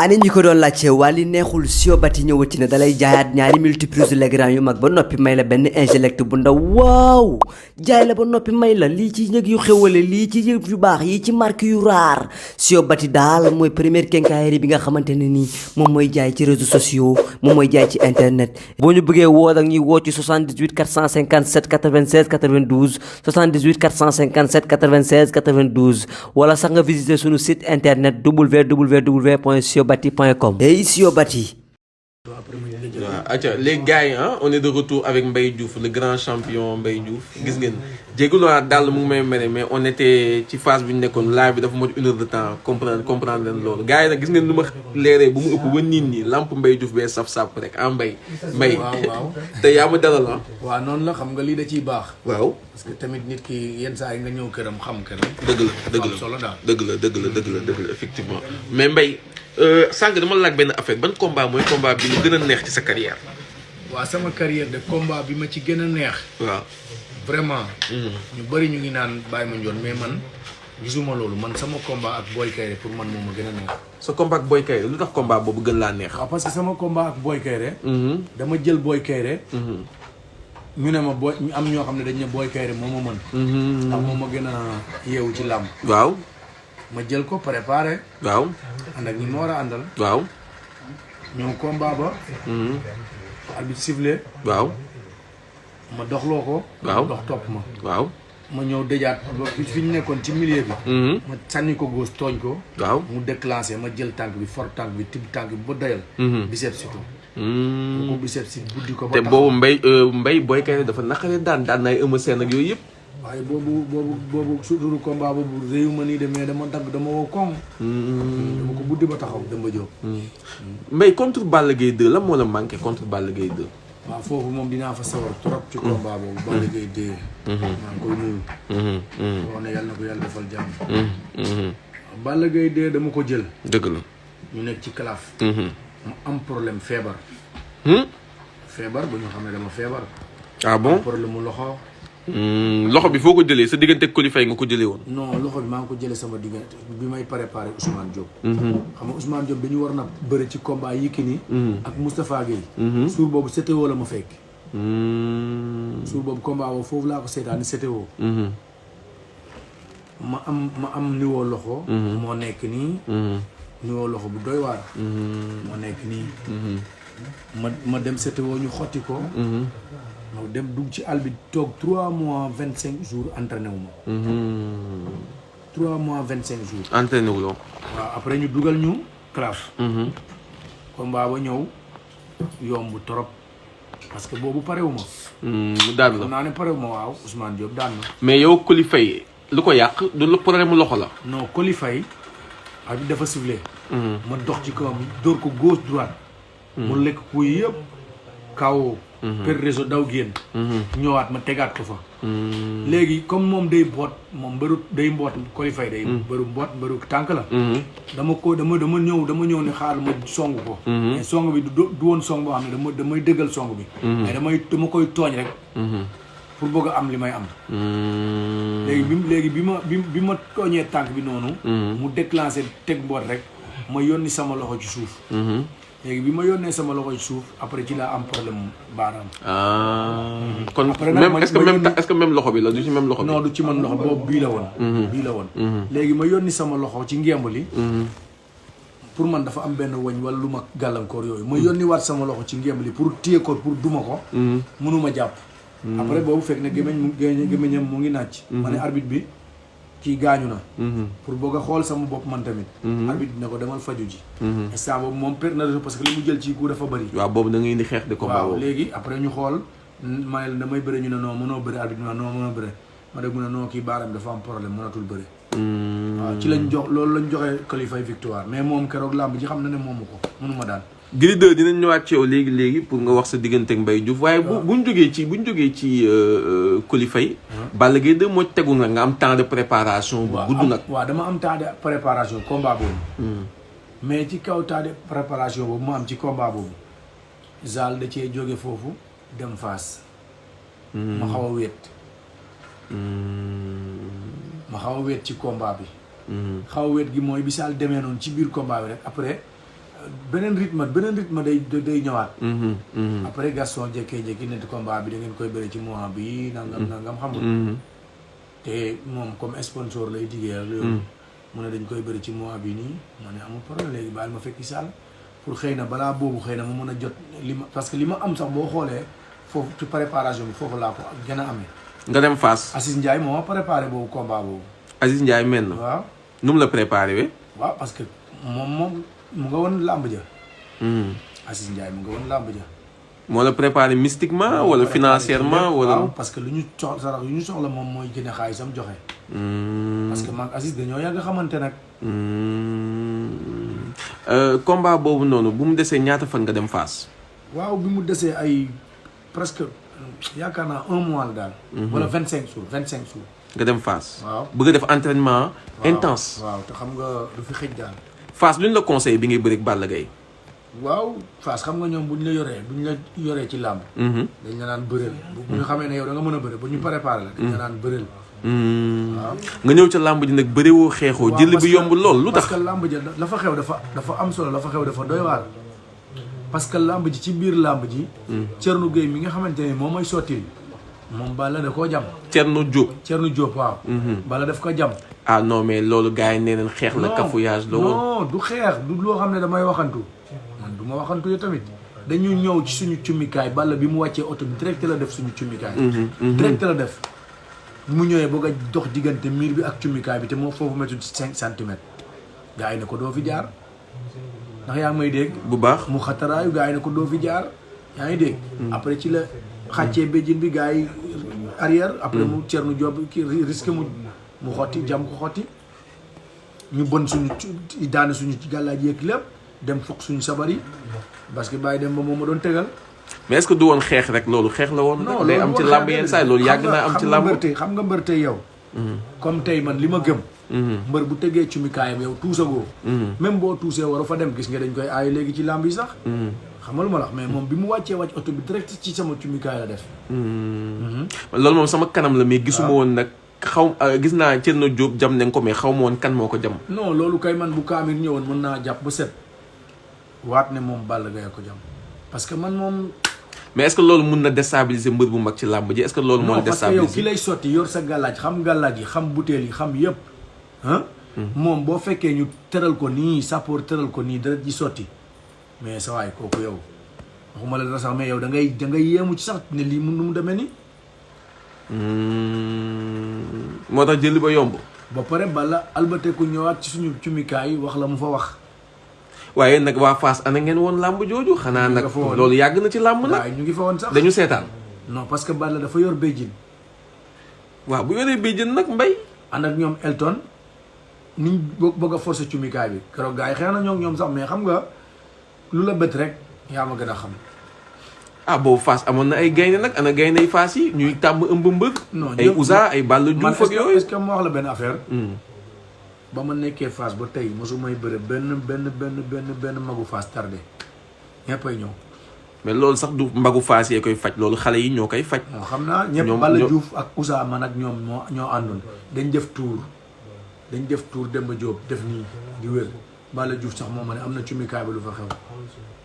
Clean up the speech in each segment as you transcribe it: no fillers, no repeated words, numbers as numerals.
ani ñi ko doon laajte Wally neexul Siobati ñëwati na dalay jaayaat ñaari multiprise Legrand yu mag ba noppi may la benn Ingelect bu ndaw waaw jaay la ba noppi may la lii ci njëg yu xewale lii ci yëf yu baax yi ci marque yu raar Siobati daal mooy première quincaillerie bi nga xamante ne nii moom mooy jaay ci réseaux sociaux moom mooy jaay ci internet boo ñu bëggee woo ak ñuy woo ci 78 457 96 92 78 457 96 92 wala sax nga visiter suñu site internet www.siobati.com. Hey Siobati. waaw acca les gars yi on est de retour avec Mbaye Diouf le grand champion Mbaye Diouf gis ngeen jégalu naa daal mu ngi may mere mais on était ci phase bi ñu nekkoon live bi dafa mot 1 heure de temps comprendre leen loolu gars yi nag gis ngeen nu ma leeree bu mu ëpp ba nit ñi lamp Mbaye Diouf bee saf-saf rek Mbaye waaw te yaa ma dalal ah waaw noonu la xam nga lii da ciy baax waaw parce que tamit nit ki yenn saa yi nga ñëw këram xam këram dëgg la solo daal dëgg la effectivement mais Mbaye sànq dama laaj benn affaire ban combat mooy combat bi ñu gën a neex ci sa carrière. waaw sama carrière de combat bi ma ci gën a neex. waaw vraiment. ñu bëri ñu ngi naan Baye Mandione mais man gisuma loolu man sama combat ak Boy Kayré pour man moom ma gën a neex. sa combat ak Boy Kayré lu tax combat boobu gën laa neex. waaw parce que sama combat ak Boy Kayré. dama jël Boy Kayré. ñu ne ma booy ñu am ñoo xam ne dañ ne Boy Kayré moo ma mën. ndax moom ma gën a yeewu ci làmb. waaw. ma jël ko préparé. waaw. ànd ak ñi ma war a àndal. waaw. ñëw combat ba. arbitre sifflé. waaw. ma doxloo ko. waaw dox topp ma. waaw. ma ñëw dëjaat ba fi ñu nekkoon ci milieu bi. ma sànni ko góos tooñ ko. waaw mu déclenché ma jël tànk bi for tànk bi tibb tànk bi ba doyal. biceps si ko. ko biceps si buddi ko ba te taxaw. boobu Mbaye Boy Kayré dafa naqaree daan nay ëmb seen ak yooyu yëpp. waaye boobu surtout combat boobu réew ma nii de mais dama dagg dama woo koŋ. dama ko buddi ba taxaw Demba Diop. Mbaye contre Balla Gaye 2 la moo la manqué contre Balla Gaye 2. waaw foofu moom dinaa fa sawar trop ci combat boobu. Balla Gaye 2. maa ngi koy nuyu. wax ne yàlla na ko yàlla defal jàmm. Balla Gaye 2 dama ko jël. dëgg la. ñu nekk ci kalaaf. mu am problème feebar. feebar bu ñu xam ne dama feebar. ah bon problème mu loxo. loxo bi foo ko jëlee sa diggante Coly Faye nga ko jëlee woon. non loxo bi maa ngi ko jëlee sama diggante bi may préparé Ousmane Diop. xam nga Ousmane Diop dañu war na bëri ci combat Yékini ak Moustapha Guèye. suur boobu CTO la ma fekk. suur boobu combat boobu foofu laa ko seetaani CTO. ma am niveau loxo. moo nekk nii. niveau loxo bu doy waar. moo nekk nii. ma dem CTO ñu xotti ko. ma dem dugg ci àll bi toog 3 mois 25 jours entraîné wu ma. 3 mois 25 jours. entraîné wu loo. waaw après ñu dugal ñu classe. combat ba ñëw yomb trop parce que boobu pare wu ma. mu daan la xam naa ne pare wu ma waaw Ousmane Diop daan na. mais yow Coly Faye lu ko yàq du lu problème mu loxo la. non Coly Faye ak bi dafa sifflé. ma dox ci kawam dóor ko gauche droite. mu lekk kuy yëpp kaw. per réseau daw génn. ñëwaat ma tegaat ko fa. léegi comme moom day boot moom mbëru day mboot Coly Faye day. mbëru tànk la. dama ñëw ne xaar ma song ko. mais song bi du woon song boo xam ne damay dëggal song bi. mais dama koy tooñ rek. pour bëgg a am li may am. léegi bi ma tooñee tànk bi noonu. mu déclenché teg mboot rek ma yónni sama loxo ci suuf. léegi bi ma yónnee sama loxo ci suuf après ci laa am problème baaraam. kon même est-ce que même loxo bi la du ci même loxo bi. non du ci man loxo boobu bii la woon. léegi ma yónni sama loxo ci ngemb li. pour man dafa am benn woñ wala lu ma gàllankoor yooyu. ma yónni waat sama loxo ci ngemb li pour téye ko pour duma ko. mënuma jàpp. après boobu fekk ne gémmiñam mu ngi nàcc. ma ne arbitre bi kii gaañu na. pour bëgg a xool sama bopp man tamit. arbitre bi ne ko demal faju ji. instant boobu moom perte na parce que li mu jël ci coup dafa bëri. waaw boobu da ngay indi xeex de combat boobu. waaw léegi après ñu xool ma ne damay bëri ñu ne non mënoo bëri arbitre bi non mënoo bëri ma dégg mu ne non kii baaram dafa am problème mënatul bëri. waaw ci lañ jox loolu lañ joxee Coly Faye victoire mais moom keroog làmb ji xam na ne moomu ko mënuma daal. Gris 2 dinañ ñëwaat ci yow léegi pour nga wax sa diggante ak Mbaye Diouf waaye buñ jógee ci Coly Faye. Balla Gaye 2 moo tegu nga am temps de préparation. bu gudd nag waaw dama am temps de préparation combat boobu. mais ci kaw temps de préparation boobu mu am ci combat boobu. Zal da cee jóge foofu dem Fass. ma xaw a wéet. ma xaw a wéet ci combat bi. xaw a wéet gi mooy bi Zal demee noonu ci biir combat bi rek après. beneen rythme day ñëwaat. après Gaston jékkee-jékki ne combat bi da ngeen koy bëri ci mois bi nangam xam nga. te moom comme sponsor lay diggee ak yooyu. mu ne dañ koy bëri ci mois bi nii ma ne amul problème léegi baal ma fekki saal pour xëy na balaa boobu xëy na ma mën a jot parce que li ma am sax boo xoolee foofu ci préparation bi foofu laa ko gën a amee. nga dem Fass. Aziz Ndiaye moo ma préparé boobu combat boobu. Aziz Ndiaye mel na. waaw nu mu la préparé we waaw parce que moom mu nga woon làmb ja. Aziz Ndiaye mu nga woon làmb ja. moo la préparé mystiquement wala financièrement wala. waaw parce que lu ñu soxla moom mooy gën a xaalisam joxe. parce que man Aziz dañoo yàgg xamante nag. combat boobu noonu bu mu desee ñaata fan nga dem Fass. waaw bi mu desee ay presque yaakaar naa 1 mois la daal. wala 25 jours. nga dem Fass. waaw bëgg a def entraînement intense. waaw te xam nga du fi xëj daal. Fass lu ñu la conseillé bi ngay bëri ak Balla Gaye. waaw Fass xam nga ñoom bu ñu la yoree ci làmb. dañ la naan bëreel. bu ñu xamee ne yow da nga mën a bëre bu ñu préparé la. dañ la naan bëreel. waaw nga ñëw ca làmb ji nag bëriwoo xeexoo. jël bi yomb lool lu tax. parce que làmb ji la fa xew dafa am solo la fa xew dafa doy waar. parce que làmb ji ci biir làmb ji. Thierno Gueye mi nga xamante ne moom mooy sottil moom Balla da koo jam. Thierno Diop waaw. Balla daf ko jam. ah non mais loolu gars yi nee nañ xeex la cafouillage la woon. non du xeex du loo xam ne damay waxantu. man du ma waxantu yo tamit dañu ñëw ci suñu cummikaay Balla bi mu wàccee oto bi direct la def suñu cummikaay. direct la def. mu ñëwee bëgg a dox diggante miir bi ak cummikaay bi te moo foofu métti 5 centimètres. gars yi ne ko doo fi jaar ndax yaa ngi may dégg. bu baax mu xataraayu gars yi ne ko doo fi jaar yaa ngi dégg. après ci la xàccee béjjin bi gars yi arrière. après mu Thierno Diop kii risque mu xotti jam ko xotti. ñu bon suñu daane suñu gàllaaj yeeg lépp dem fukk suñu sabar yi parce que bàyyi dem ba moom ma doon tegal. mais est-ce que du woon xeex rek loolu xeex la woon. non day am ci làmb yenn saa yi loolu yàgg naa am ci làmb. xam nga mbër tey yow. comme tey man li ma gëm. mbër bu tegee cumikaayam yow tuusagoo. même boo tuusee war a fa dem gis nga dañ koy aay léegi ci làmb yi sax. xam nga lu ma la wax mais moom bi mu wàccee wàcc oto bi direct ci sama cumikaay la def. loolu moom sama kanam la mais gisuma woon nag gis naa Thierno Diop jam nañ ko mais xaw ma woon kan moo ko jam. non loolu kay man bu kaamir ñëwoon mën naa jàpp ba set waat ne moom Balla Gaye ko jam parce que man moom. mais est-ce que loolu mun na déstabiliser mbër bu mag ci làmb ji est-ce que loolu moo déstabiliser non parce que yow ki lay sotti yor sa gàllaaj xam gàllaaj yi xam butéel yi xam yëpp ah. moom boo fekkee ñu tëral ko nii sappoor tëral ko nii dara ji sotti mais sa waay kooku yow waxuma la dara sax mais yow da ngay yéemu ci sax ne lii mun nu mu demee nii. moo tax jëli ba yomb. ba pare Balla albateeku ñëwaat ci suñu cumikaay wax la mu fa wax. waaye nag waa Fass ana ngeen woon làmb jooju xanaa nag loolu yàgg na ci làmb nag. waaye ñu ngi fa woon sax dañu seetaan. non parce que Balla dafa yor béjjin. waaw bu yoree béjjin nag mbay. ànd ak ñoom Elton niñ bëgg a forcer cumikaay bi keroog gars yi xëy na ñoom sax mais xam nga lu la bët rek yaa ma gën a xam. ah boobu Fass amoon na ay gaynde nag ana gaynde Fass yi ñuy tàmm ëmb mbëgg. non ay Ousa ay Balla Diouf ak yooyu. est-ce que ma wax la benn affaire. ba ma nekkee Fass ba tey mosumay bëre benn magu Fass tardé ñëppay ñëw. mais loolu sax du mbagu Fass yee koy faj loolu xale yi ñoo koy faj. non xam naa ñëpp Balla Diouf ak Ousa man ak ñoom ñoo àndoon. dañ def tour Demba Diop def nii di wér Balla Diouf sax moom ma ne am na cumikaay ba lu fa xew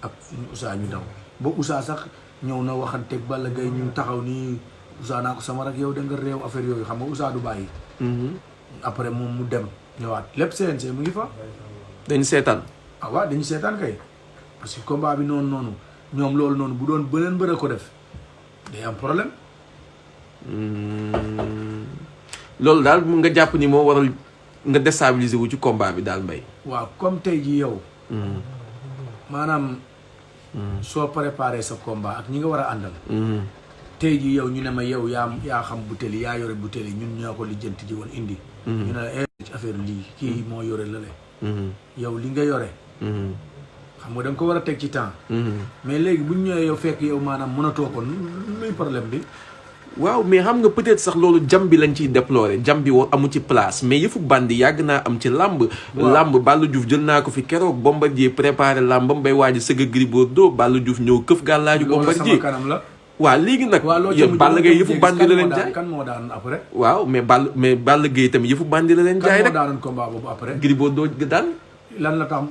ak Ousa ñu daw ba Ousa sax ñëw na waxanteeg Balla Gaye ñu taxaw nii Ousa naa ko sama rak yow da nga réew affaire yooyu xam nga Ousa du bàyyi. après moom mu dem. ñëwaat lépp CNG mu ngi fa. dañu seetaan. ah waaw dañu seetaan kay parce que combat bi noonu ñoom loolu noonu bu doon beneen bëre ko def day am problème. loolu daal nga jàpp ni moo waral nga déstabiliser wu ci combat bi daal mbay. waaw comme tey jii yow. maanaam. soo préparé sa combat ak ñi nga war a àndal. tey jii yow ñu ne ma yow yaa xam butéel yi yaa yore butéel yi ñun ñoo ko lijjanti ji woon indi. ñu ne la ci affaire lii kii moo yore lale. yow li nga yore. xam nga da nga ko war a teg ci temps. mais léegi bu ñu ñëwee yow fekk yow maanaam mënatoo ko luy problème bi. waaw mais xam nga peut-être sax loolu jam bi lañ ciy déplorer jam bi amu ci place mais yëfu bandi yàgg naa am ci làmb. làmb Balla Diouf jël naa ko fi keroog Bombardier préparé làmbam bay waaj a sëgg Gris Bordeaux Balla Diouf ñëw këf gàllaaju Bombardier sama kanam la. waaw léegi nag. yow Balla Gaye yëfu bandi la leen jaay kan moo daan après. waaw mais Balla Gaye tamit yëfu bandi la leen jaay rek. kan moo daanoon combat boobu après. Gris Bordeaux daan. lan la tax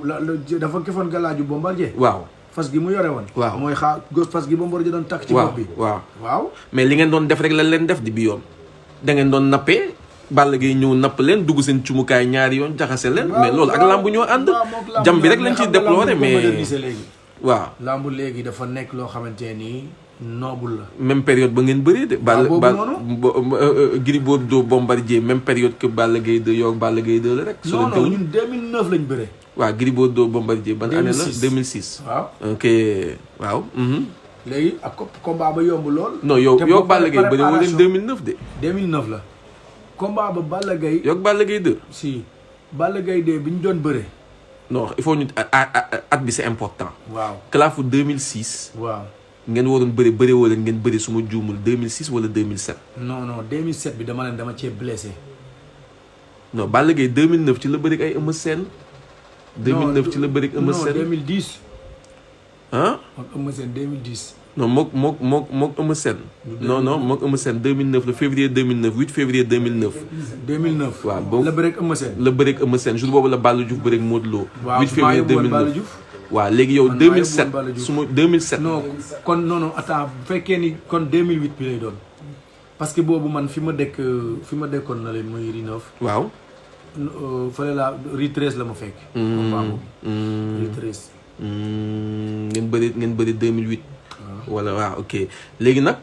dafa kefoon galaaju Bombardier. waaw fas gi mu yore woon. waaw mooy fas gi Bombardier doon takk ci bopp bi. waaw mais li ngeen doon def rek lan leen def di bi yoon da ngeen doon nappee Balla Gaye ñëw napp leen dugg seen cumukaay ñaari yoon jaxase leen. mais loolu ak lambu ñoo ànd. jam bi rek lañ ciy déplorer mais waaw. lambu léegi dafa nekk loo xamante nii noble la. même période ba ngeen bëree de. Gris Bordeaux Bombardier même période que Balla Gaye 2 yow Balla Gaye 2 la rek. non non ñun 2009 lañ bëree. waaw Gris Bordeaux Bombardier ban année la 2006. waaw ok waaw. léegi ak combat ba yomb lool. non yow Balla Gaye bëri woo leen 2009 de. 2009 la. combat ba Balla Gaye. yow Balla Gaye 2. si Balla Gaye 2 bi ñu doon bëree. non il faut ñu at bi c'est important. waaw kalaafu 2006. waaw. ngeen waroon bëri woo leen ngeen bëri suma juumul 2006 wala 2007. non 2007 bi dama cee blessé. non Balla Gaye 2009 ci la bëri ay Eumeu Sène. 2009 ci la bëri Eumeu Sène. non 2010. ah. ak Eumeu Sène 2010. non mook Eumeu Sène. non mook Eumeu Sène 2009 le février 2009 8 février 2009. 2009. waaw boobu la bëreeg Eumeu Sène. la bëreeg Eumeu Sène jour boobu la Balla Diouf bëreeg Modou Lo. 8 février 2009 waaw léegi yow 2007 su ma 2007. non kon non attends bu fekkee ni kon 2008 bi lay doon. parce que boobu man fi ma dëkkoon na leen muy Rinov. waaw. fële la Ri 13 la ma fekk. combat boobu. Ri 13. ngeen bëri 2008. wala waaw ok léegi nag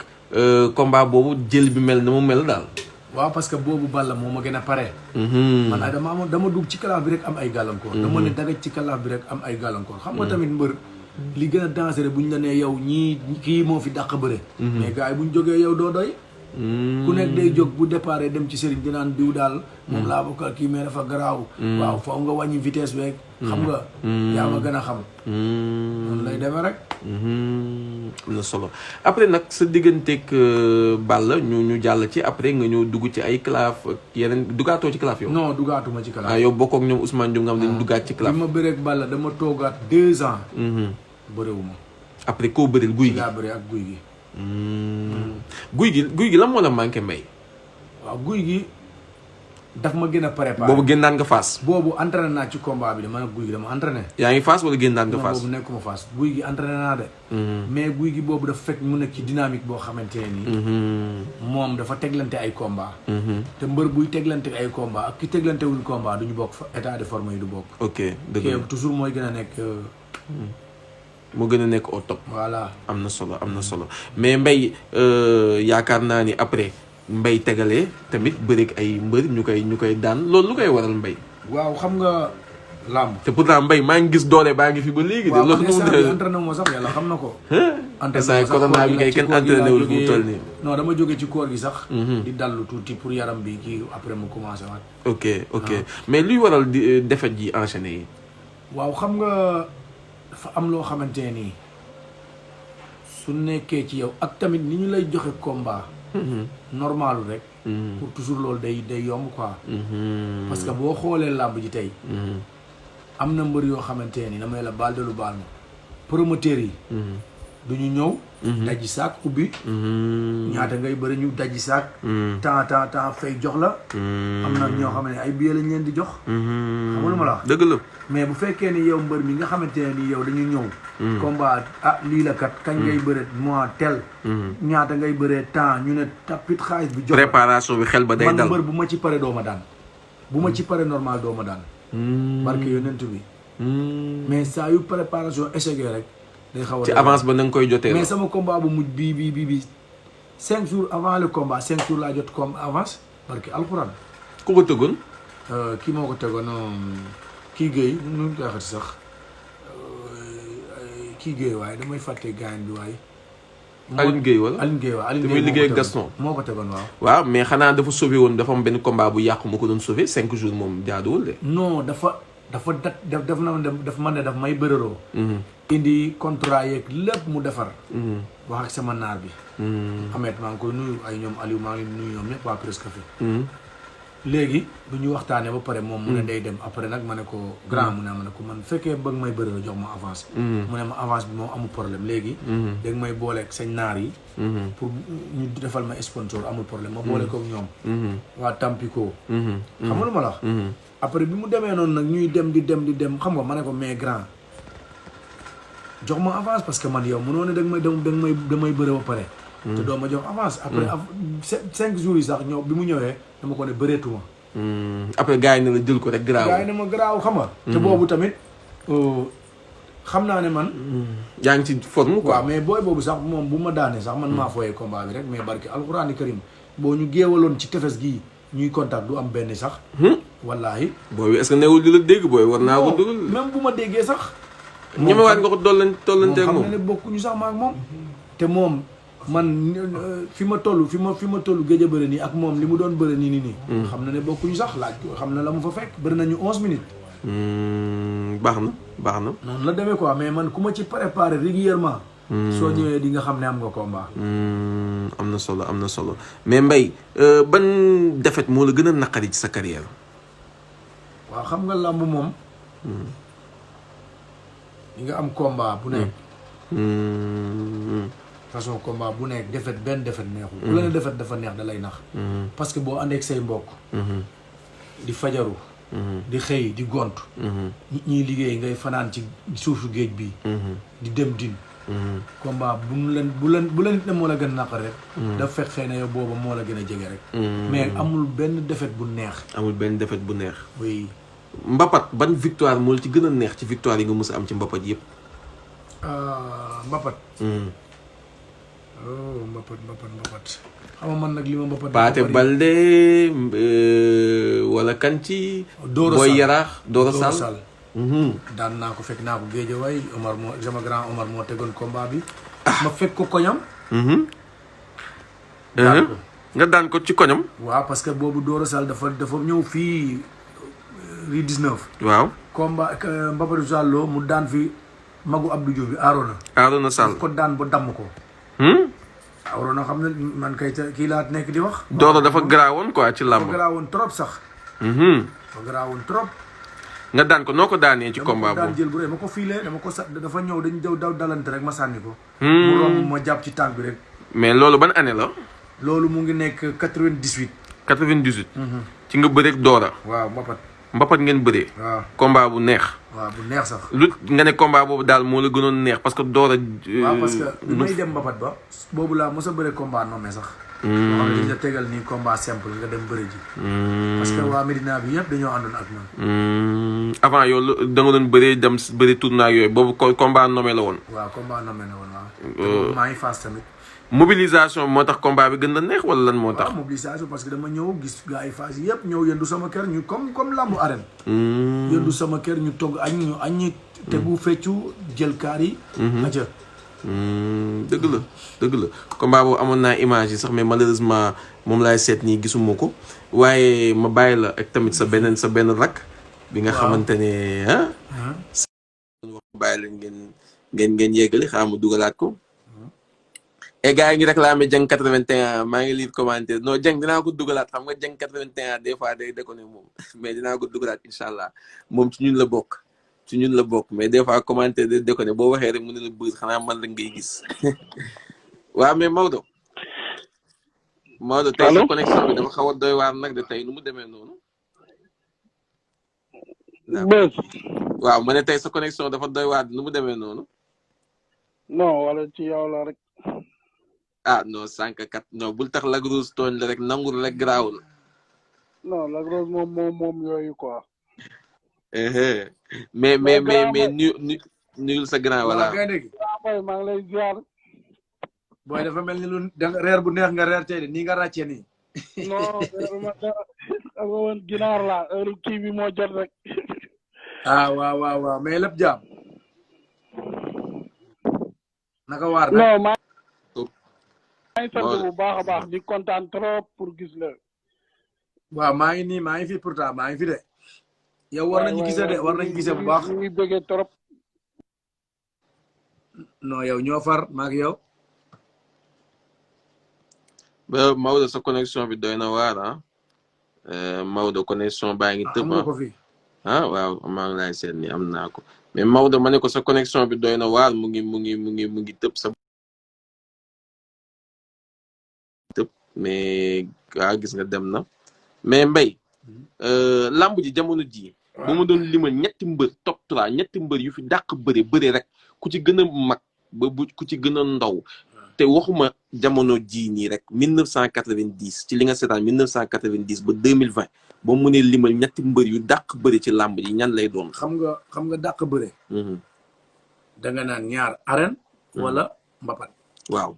combat boobu jël bi mel na mu mel daal. waaw parce que boobu Balla moo ma gën a pare. man dama dugg ci kalaaf bi rek am ay gàllankoor. dama ne dagaj ci kalaaf bi rek am ay gàllankoor. xam nga tamit mbër li gën a dangereux bu ñu la nee yow kii moo fi dàq bëre. mais gars yi bu ñu jógee yow doo doy. ku nekk day jóg bu départ dem ci sëriñ dinaan diw daal. moom laa bokkal kii mais dafa garaaw. waaw faaw nga wàññi vitesse beeg. xam nga. yaa ma gën a xam. noonu lay demee rek. am na solo après nag sa digganteeg Balla ñu jàll ci après nga ñëw dugg ci ay claf yeneen duggaatoo ci claf yow. non duggaatuma ci claf. yow bokkoo ak ñoom Ousmane Diop nga xam ne duggaat ci claf. bi ma bëreeg Balla dama toogaat 2 ans. bëriwuma. après koo bëril guy gi laa bëree ak guy gi. guy gi lan moo la manqué mbay. waaw guy gi daf ma gën a préparé. boobu génnaan nga Fass. boobu entraîné naa ci combat bi de man ak guy gi dama entraîné. yaa ngi Fass wala génnaan nga Fass. boobu nekkuma Fass guy gi entraîné naa de. mais guy gi boobu dafa fekk mu nekk ci dynamique boo xamante ne nii. moom dafa teglante ay combat. te mbër buy teglante ay combat ak ki teglante wul combat du ñu bokk fa état de forme yi du bokk. ok dëgg la toujours mooy gën a nekk. moo gën a nekk au top. voilà am na solo mais mbay yaakaar naa ni après. mbay tegalee tamit bëreeg ay mbër ñu koy daan loolu lu koy waral mbay. waaw xam nga làmb. te pourtant mbay maa ngi gis doole baa ngi fi ba léegi. de loolu nu mu waaw entraîné moo sax yàlla xam na ko. entraîné corona bi kay kenn entraîné wul fu mu toll nii. non dama jóge ci koor gi sax. di dallu tuuti pour yaram bi kii après mu commencé waat. ok mais luy waral di défaite ji enchaîné yi. waaw xam nga dafa am loo xamante nii su nekkee ci yow ak tamit ni ñu lay joxe combat. normal rek. pour toujours loolu day yomb quoi. parce que boo xoolee làmb ji tey. am na mbër yoo xamante ni damay la baal de lu baal ma promoteurs yi. du ñu ñëw. dajji saak ubbi. ñaata ngay bëri ñu dajji saak. temps fay jox la. am na ñoo xam ne ay billets lañ leen di jox. xam nga ma la wax. dëgg la mais bu fekkee ni yow mbër mi nga xamante ne ni yow dañu ñëw. combat lii la kat kañ ngay bëree mois tel. ñaata ngay bëree temps ñu ne tapit xaalis bi jox préparation bi xel ba day dal man mbër bu ma ci pare doo ma daan. bu ma ci pare normal doo ma daan. barke yonent bi. mais saa yu préparation échec rek. day xaw a ci avance ba na nga koy jotee. mais sama combat bu mujj bii 5 jours avant le combat 5 jours laa jot comme avance barke alxuraan. ku ko tëggoon. kii moo ko tegoon kii Guèye nu ñu koy waxati sax kii Guèye waaye damay fàtte gaañ bi waaye. Aline Guèye wala Aline Guèye waaw te muy liggéey ak Gaston moo ko tegoon waaw. waaw mais xanaa dafa sauvé woon dafa am benn combat bu yàqu ma ko doon sauvé 5 jours moom jaaduwul de. non dafa man ne daf may bërëroo. indi contrat yeeg lépp mu defar. wax ak sama naar bi. Ahmed maa ngi koy nuyu ay ñoom Aliou maa ngi nuyu ñoom ñëpp waa Presse Café. léegi bu ñu waxtaanee ba pare moom mu ne day dem après nag ma ne ko grand mu ne ma ne ko man fekkee bëgg may bëri la jox ma avance mu ne ma avance bi moom amul problème léegi dégg may booleeg sañ naar yi pour ñu defal ma sponsor amul problème ma boole ko ñoom waa Tampico xam nga lu ma la wax après bi mu demee noonu nag ñuy dem di dem xam nga ma ne ko mais grand jox ma avance parce que man yow mënoo ne damay bëri ba pare te doo ma jox avance après 5 jours yi sax ñëw bi mu ñëwee dama ko ne bëreetuma après gars yi ne la jël ko rek garaaw gars yi ne ma garaaw xam nga te boobu tamit xam naa ne man yaa ngi ci forme quoi waaw mais booy boobu sax moom bu ma daanee sax man maa fooyee combat bi rek mais barki alxuraani karim boo ñu géewaloon ci tefes gii ñuy contact du am benn sax wallaahi booy est-ce que newul di la dégg booy war naa ko dugal même bu ma déggee sax ñemewaat nga ko tollanteeg moom xam na ne bokkuñu sax ma ak moom te moom man fi ma toll géej a bëri nii ak moom li mu doon bëri nii xam na ne bokkuñu sax laaj xam na la mu fa fekk bëri nañu 11 minutes baax na noonu la demee quoi mais man ku ma ci préparé régulièrement soo ñëwee di nga xam ne am nga combat am na solo mais Mbaye ban défaite moo la gën a naqari ci sa carrière waaw xam nga làmb moom di nga am combat bu nekk façon combat bu nekk benn défaite neexul ku la ne défaite dafa neex da lay nax parce que boo àndee ak say mbokk di fajaru di xëy di gont nit ñiy liggéey ngay fanaan ci suufu géej bi di dem din combat bu la nit ne moo la gën a naqar rek daf fekk xëy na yow booba moo la gën a jege rek mais amul benn défaite bu neex oui mbapat ban victoire moo la ci gën a neex ci victoire yi nga mës a am ci mbapat yëpp mbapat mbapat xam nga man nag li ma mbapat Paate Balde wala Kanci Boy Yaraax Doro Sall daan naa ko fekk naa ko Géejawaay Omar moo sama grand Omar moo tegoon combat bi ma fekk ko koñam nga daan ko ci koñam waaw parce que boobu Doro Sall dafa ñëw fii rue 19 waaw combat Mbapatu Sallo mu daan fi magu Abdou Diouf bi Arona Sall ko daan ba damm ko Arona xam ne man kay kii laa nekk di wax Doro dafa garaawoon quoi ci làmb dafa garaawoon trop sax dafa garaawoon trop nga daan ko noo ko daanee ci combat daan boobu jël bu rëy ma ko fiilee dama ko sa dafa ñëw dañ daw dalante rek ma sànni ko mu romb ma jàpp ci tànk bi rek mais loolu ban année la loolu mu ngi nekk 98 ci nga bëreeg Dora waaw mbapat ngeen bëree waaw combat bu neex waaw bu neex sax lu nga ne combat boobu daal moo la gënoon neex parce que Dora waaw parce que li may dem mbapat ba boobu laa mos a bëre combat nommé sax boo xam ne dañ la tegal nii combat simple nga dem bëri ji parce que waa Medina bi yëpp dañoo àndoon ak man avant yow da nga doon bëree dem bëri tournoi yooyu boobu combat nommé la woon waaw combat nommé la woon waaw maa ngi Fass tamit mobilisation moo tax combat bi gën la neex wala lan moo tax waaw mobilisation parce que dama ñëw gis gars yi Fass yëpp ñëw yëndu sama kër ñu comme lambu arène yëndu sama kër ñu togg ñu aññi tegu feccu jël kaar yi aca dëgg la combat boobu amoon naa image yi sax mais malheureusement moom laay seet nii gisuma ko waaye ma bàyyi la ak tamit sa benn rak bi nga xamante ne wax bàyyi la ngeen yeggali xaaral ma dugalaat ko et gars yi ngi réclamé Dieng 81 maa ngi lire commentaire non Dieng dinaa ko dugalaat xam nga Dieng 81 des fois day déconné moom mais dinaa ko dugalaat incha allah moom ci ñun la bokk mais des fois commentaire day déconné boo waxee rek mu ne la bëgg xanaa man la ngay gis waaw mais Maodo tey sa connexion bi dafa xaw a doy waar nag de tey nu mu demee noonu waaw ma ne tey sa connexion dafa doy waar nu mu demee noonu non wala ci yow la rek non sànq kat non bul tax Lac Rose tooñ la rek nangul rek garaawul non Lac Rose moom yooyu quoi mais nuyul sa grand voilà maa ngi lay ziar booy dafa mel ni lu reer bu neex nga reer tey de nii nga ràccee nii non woon ginaar la heure kii bi moo jot rek waaw mais lépp jaam naka waar nag non maa ngi sant bu baax a baax di kontaan trop pour gis la waaw maa ngi fi pourtant maa ngi fi de yow war nañu gisee bu baax ñu ngi bëggee trop non yow ñoo far maa ak yow ba Maodo sa connexion bi doy na waar Maodo connexion baa ngi tëb. am nga ko fi. ah waaw maa ngi lay seet ni am naa ko mais Maodo ma ne ko sa connexion bi doy na waar mu ngi tëb sa tëb mais waaw gis nga dem na mais Mbaye lamb ji jamono ji bu ma doon limal ñetti mbër top 3 ñetti mbër yu fi dàq bëre rek ku ci gën a mag ba bu ku ci gën a ndaw te waxuma jamono ji nii rek 1990 ci li nga seetaan 1990 ba 2020 boo mënee limal ñetti mbër yu dàq bëre ci làmb ji ñan lay doon. xam nga dàq bëre. da nga naan ñaar arène. wala mbapat. waaw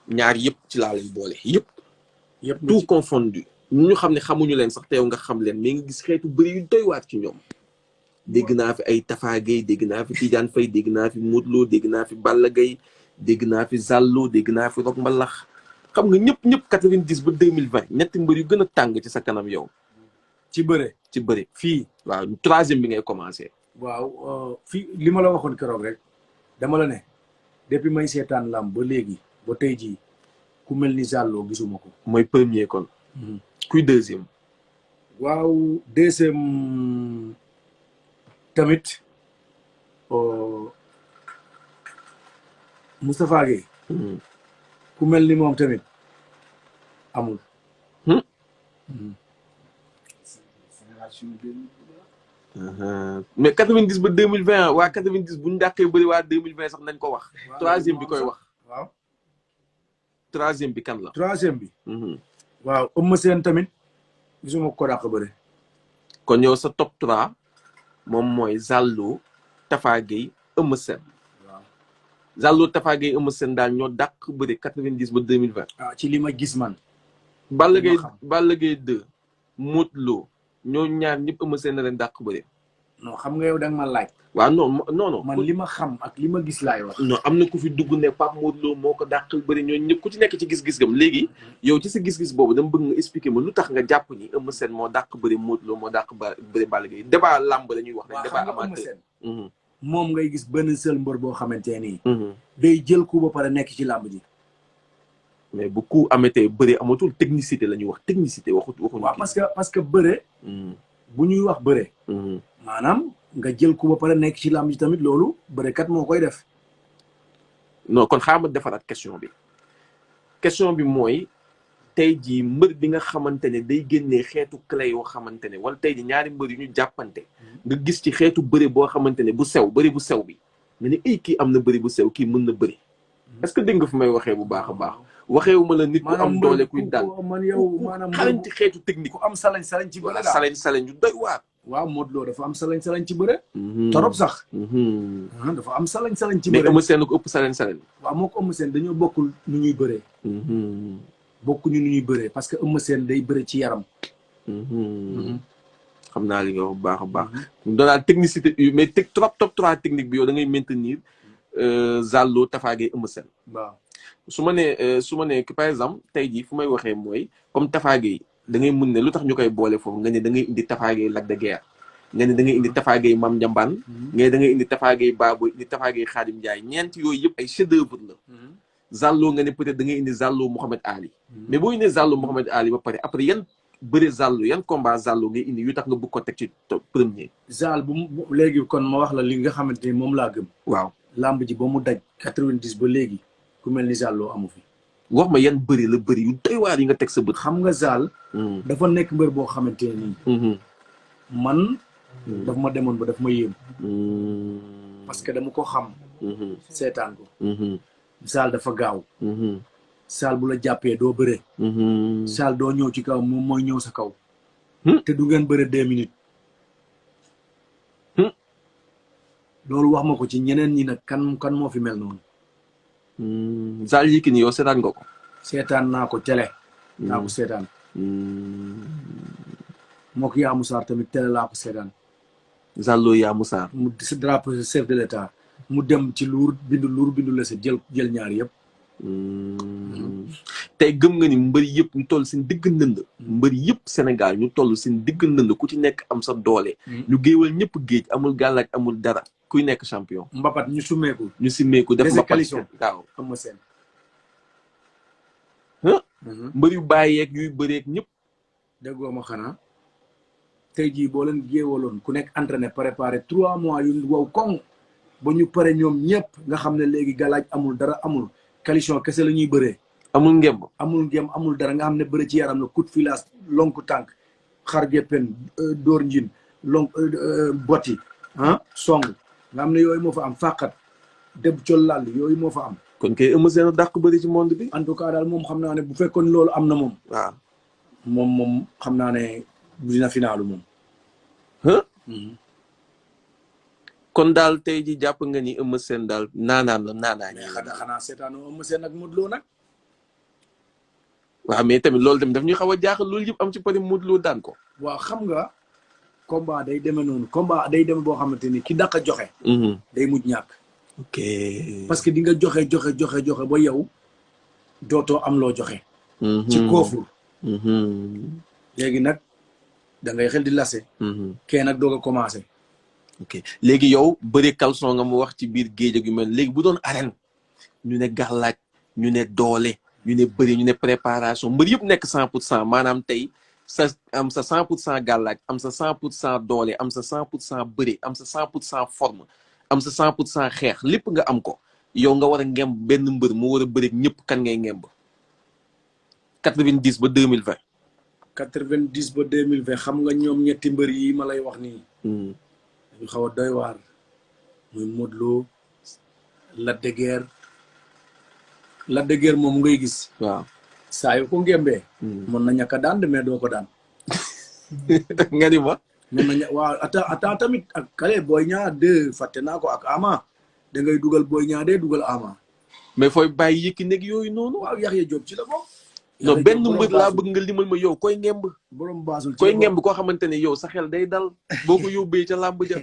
ñaar yëpp ci laa leen boole yëpp. yëpp tout confondu ñu xam ne xamuñu leen sax teew nga xam leen mais nga gis xeetu bëri yu doy waat ci ñoom. dégg naa fi ay Tafa Gueye dégg naa fi Tidiane Faye dégg naa fi Modou Lo dégg naa fi Balla Gaye dégg naa fi Zallo dégg naa fi Rock Mbalax xam nga ñëpp 90 ba 2020 ñetti mbër yu gën a tàng ci sa kanam yow. ci bëre fii. waaw troisième bi ngay commencé. waaw fii li ma la waxoon keroog rek dama la ne depuis may seetaan lamb ba léegi ba tey jii ku mel ni Zallo gisuma ko. mooy premier kon. kuy deuxième. waaw deuxième tamit Moustapha Gueye. ku mel ni moom tamit amul. mais 90 ba 2020 waa 90 bu ñu dàqee bëri waa 2020 sax nañ ko wax. troisième bi koy wax. waaw. troisième bi kan la. troisième bi. waaw Eumeu Sène tamit gisuma ko dàq bëri. kon yow sa top 3 moom mooy Zallo Tafa Gueye Eumeu Sène. waaw Zallo Tafa Gueye Eumeu Sène daal ñoo dàq bëri 90 ba 2020. ah ci li ma gis man. Balla Gaye 2 Modou Lo ñoo ñaar ñëpp Eumeu Sène na leen dàq bëri. non xam nga yow da nga ma laaj. waaw non. man li ma xam ak li ma gis laay wax. non am na ku fi dugg ne Pape Modou Lo moo ko dàqal bëri ñooñu ñëpp ku ci nekk ci gis-gis-gam léegi yow ci sa gis-gis boobu dama bëgg nga expliquer ma lu tax nga jàpp ni Eumeu Sène moo dàq bëri Modou Lo moo dàq bëri Balla Gaye débat làmb la ñuy wax rek. débat amateur moom ngay gis benn seul mbër boo xamante nii. day jël ku ba pare nekk ci làmb ji. mais bu ku amatee bëri amatul technicité la ñuy wax technicité waxuñu. waaw parce que bëre. bu ñuy wax bëre. maanaam nga jël ku ba pare nekk ci làmb ji tamit loolu bërekat moo koy def. non kon xaaral ma defaraat question bi mooy tey jii mbër bi nga xamante ne day génnee xeetu clé yoo xamante ne wala tey jii ñaari mbër yu ñu jàppante. nga gis ci xeetu bëri boo xamante ne bu sew bëri bu sew bi nga ne kii am na bëri bu sew kii mën na bëri. est-ce que dégg nga fi may waxee bu baax a baax. waxeewu ma la nit ku am doole kuy dal maanaam xarañ ci xeetu technique. ku am salañ ci bëre wala salañ yu doy waar. waaw Modou Lo dafa am salañ ci bëre. torop sax. dafa am salañ ci bëre. mais Eumeu Sène ko ëpp salañ. waaw moo ko Eumeu Sène dañoo bokkul nu ñuy bëree. bokkuñu nu ñuy bëree parce que Eumeu Sène day bëre ci yaram. xam naa li nga wax bu baax a baax. doonaa technicité mais top 3 technique bi yow da ngay maintenir Zallo Tafa Gueye Eumeu Sène. waaw su ma nee par exemple tey jii fu may waxee mooy comme Tafa Gueye da ngay mun ne lu tax ñu koy boole foofu nga ne da ngay indi Tafa Gueye Lac de Guiers nga ne da ngay indi Tafa Gueye Mame Ndiambane nga ne da ngay indi Tafa Gueye Baboy indi Tafa Gueye Khadim Ndiaye ñeent yooyu yëpp ay chef d'œuvre la. Zallo nga ne peut-être da ngay indi Zallo Mohamed Ali. mais boo indee Zallo Mohamed Ali ba pare après yan bëre Zallo yan combat Zallo ngay indi yu tax nga bëgg ko teg ci premier. Zal bu léegi kon ma wax la li nga xamante ni moom laa gëm. waaw lamb ji ba mu daj 90 ba léegi ku mel ni Zallo amu fi. wax ma yan bëri la bëri yu doy waar yi nga teg sa bët. xam nga Zal. dafa nekk mbër boo xamante ne nii. man. daf ma demoon ba daf ma yéem. parce que dama ko xam. seetaan ko. Zal dafa gaaw. Zal bu la jàppee doo bëre. Zal doo ñëw ci kaw moom mooy ñëw sa kaw. te du ngeen bëre 2 minutes. loolu wax ma ko ci ñeneen ñi nag kan moo fi mel noonu. Zal Yékini yow seetaan nga ko. seetaan naa ko télé. naa ko seetaan. moo ko Yaa Musaar tamit télé laa ko seetaan. Zallo Yaa Musaar. mu si drapeau chef de l'état mu dem ci luur bindu la si jël ñaar yëpp. tey gëm nga ni mbëri yëpp ñu toll seen digg ndënd. mbëri yëpp Sénégal ñu toll seen digg ndënd ku ci nekk am sa doole. ñu géewal ñëpp géej amul gàllaaj amul dara kuy nekk champion. Mbapat ñu sumeeku. def mbapat waaw Eumeu Sène. mbër yu bàyyeeg yuy bëreeg ñëpp déggoo ma xanaa tey jii boo leen géewaloon ku nekk entraîné préparé 3 mois yu wow koŋ ba ñu pare ñoom ñëpp nga xam ne léegi galaaj amul dara amul qualification kese la ñuy bëree. amul ngemb. amul dara nga xam ne bëri ci yaram la coup de filage lonku tànk xar geppen dóor njin lonk boti song nga xam ne yooyu moo fa am fàqat deb col lall yooyu moo fa am. kon kay Eumeu Sène dàq bëri ci monde bi. en tout cas daal moom xam naa ne bu fekkoon loolu am na moom. waaw moom xam naa ne dina finaalu moom. kon daal tey ji jàpp nga ni Eumeu Sène daal naanaan la naanaa ñi la. xanaa seetaanoo Eumeu Sène ak Modou Lo nag. waaw mais tamit loolu tamit daf ñuy xaw a jaaxal loolu yëpp am ci pare Modou Lo daan ko. waaw xam nga combat day demee noonu combat day demee boo xamante ni ki daq a joxe. day mujj ñàkk. ok parce que di nga joxe ba yow dootoo am loo joxe. ci koofur. léegi nag da ngay xel di lase. kee nag doog a commencé. ok léegi yow bëri caleçon nga mu wax ci biir géej ak yu mel léegi bu doon arène ñu ne gàllaaj ñu ne doole ñu ne bëri ñu ne préparation mbër yëpp nekk 100% maanaam tey sa am sa 100% gàllaaj am sa 100% doole am sa 100% bëri am sa 100% forme am sa 100% xeex lépp nga am ko yow nga war a ngemb benn mbër mu war a bëri ñëpp kan ngay ngemb 90 ba 2020. 90 ba 2020 xam nga ñoom ñetti mbër yi ma lay wax nii. dañu xaw a doy waar muy Modou Lo Lac de Guiers moom ngay gis. waaw saa yu ko ngembee. mën na ñàkk a daan mais doo ko daan. nga ni ma. mën na waaw ata tamit ak kale Boy Niang 2 fàtte naa ko ak Ama da ngay dugal Boy Niang 2 dugal Ama. mais fooy bàyyi yëkki nekk yooyu noonu. waaw Yaxya Diop ci la bokk. non benn mbër laa bëgg nga limal ma yow koy ngemb. borom baasul koy ngemb koo xamante ne yow sa xel day dal boo ko yóbbee ca làmb ja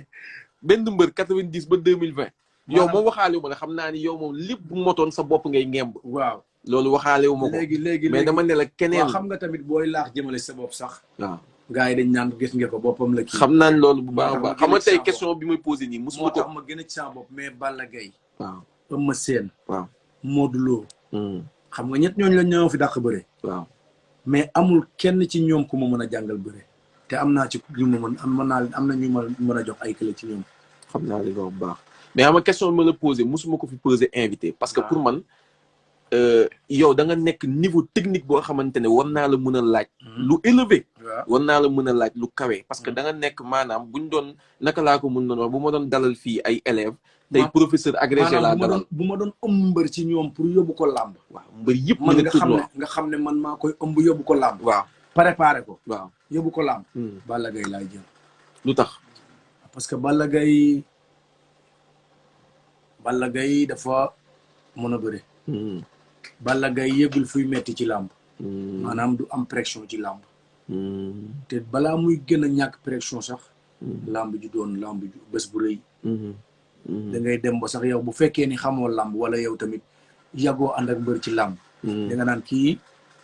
benn mbër 90 ba 2020. yow moom waxaale wu ma ne xam naa ni yow moom lépp bu motoon sa bopp ngay ngemb. waaw loolu waxaale wu ma ko. léegi mais dama ne la keneen. waaw xam nga tamit booy laax jëmale sa bopp sax. waaw gars yi dañ naan gis nga ko boppam la kii. xam naa ne loolu bu baax a baax xam nga tey question bi may posé nii musuma moo ko. tax ma gën a ci sama bopp mais Balla Gaye. waaw Eumeu Sène. waaw Modou Lo. xam nga ñett ñooñu la ñoo fi dàq bëre. waaw mais amul kenn ci ñoom ku ma mën a jàngal bëre. te am naa ci ñu ma mën am na ñu ma mën a jox ay clé ci ñoom. xam naa li nga wax bu baax mais xam nga question bi ma la posé musuma ko fi posé invité. parce que pour man yow da nga nekk niveau technique boo xamante ne war naa la mën a laaj. lu élevé. war naa la mën a laaj lu kawe. parce que da nga nekk maanaam buñ doon naka laa ko mën na wax bu ma doon dalal fii ay élèves. tey professeur agrégé laa dalal bu ma doon ëmb mbër ci ñoom pour yóbbu ko làmb. waaw mbër yëpp man mën a tournoi nga xam ne man maa koy ëmb yóbbu ko làmb. waaw préparé ko. waaw yóbbu ko làmb. Balla Gaye laay jël. lu tax. parce que Balla Gaye dafa mën a bëre. Balla Gaye yëgul fuy metti ci làmb. maanaam du am pression ci làmb. te balaa muy gën a ñàkk pression sax. làmb ju doon làmb ju bés bu rëy. da ngay dem ba sax yow bu fekkee ni xamoo làmb wala yow tamit yàggoo ànd ak mbër ci làmb. da nga naan kii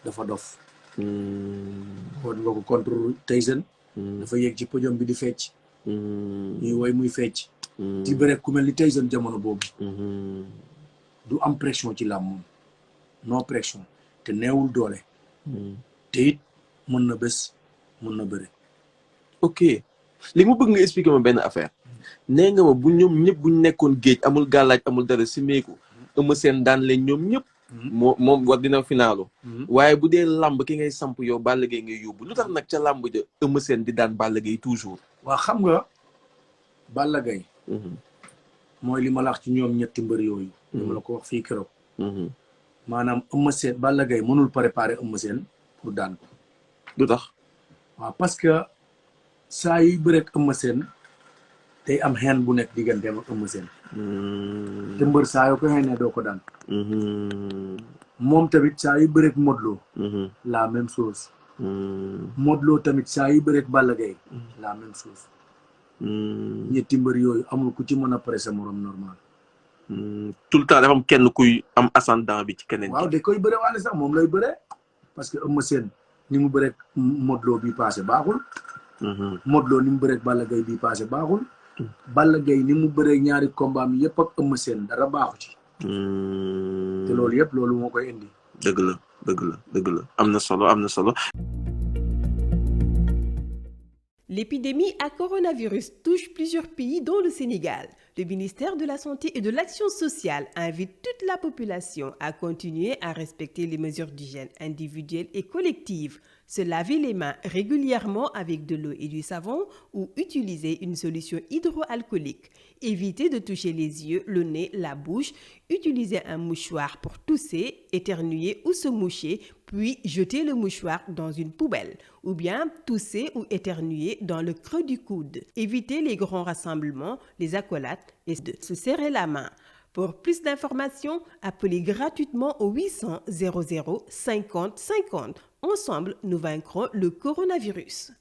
dafa dof. xool nga ko contre Tyson. dafa yéeg ci podium bi di fecc. ñuy woy muy fecc. ci bëre ku mel ni Tyson jamono boobu. du am pression ci làmb moom non pression te neewul doole. te it mën na bés mën na bëre. ok léegi mu bëgg nga expliquer ma benn affaire. nee nga ma bu ñoom ñëpp buñ nekkoon géej amul gàllaaj amul dara si meeku Eumeu Sène daan leen ñoom ñëpp. moom war dina finaalu. waaye bu dee làmb ki ngay samp yow Balla Gaye ngay yóbbu lu tax nag ca làmb ja Eumeu Sène di daan Balla Gaye toujours. waa xam nga Balla Gaye. mooy li ma la wax ci ñoom ñetti mbër yooyu. li ma la ko wax fii keroog. maanaam Eumeu Sène Balla Gaye mënul préparer Eumeu Sène pour daan ko. lu tax. waaw parce que saa yuy bëreeg Eumeu Sène day am xeen bu nekk digganteem ak Eumeu Sène. te mbër saa yoo ko xeenee doo ko daan. moom tamit saa yu bëreeg Modou Lo. la même chose. Modou Lo tamit saa yu bëreeg Balla Gaye. la même chose. ñetti mbër yooyu amul ku ci mën a pressé morom normal. tout le temps dafa am kenn kuy am ascendant bi ci keneen. waaw da koy bëre waale sax moom lay bëre parce que Eumeu Sène ni mu bëreeg Modou Lo bii passé baaxul. Modou Lo ni mu bëreeg Balla Gaye bii passé baaxul. Balla Gaye ni mu bëreeg ñaari combat mi yëpp ak Eumeu Sène dara baaxu ci. te loolu yëpp loolu moo koy indi. dëgg la am na solo. L'épidémie à coronavirus touche plusieurs pays dont le Sénégal. Le ministère de la Santé et de l'Action sociale invite toute la population à continuer à respecter les mesures d'hygiène individuelles et collectives, se laver les mains régulièrement avec de l'eau et du savon ou utiliser une solution hydroalcoolique. Éviter de toucher les yeux, le nez, la bouche, utiliser un mouchoir pour tousser, éternuer ou se moucher, puis jeter le mouchoir dans une poubelle, ou bien tousser ou éternuer dans le creux du coude. Éviter les grands rassemblements, les accolades et de se serrer la main. Pour plus d'informations, appelez gratuitement au 800 00 50 50. Ensemble, nous vaincrons le coronavirus.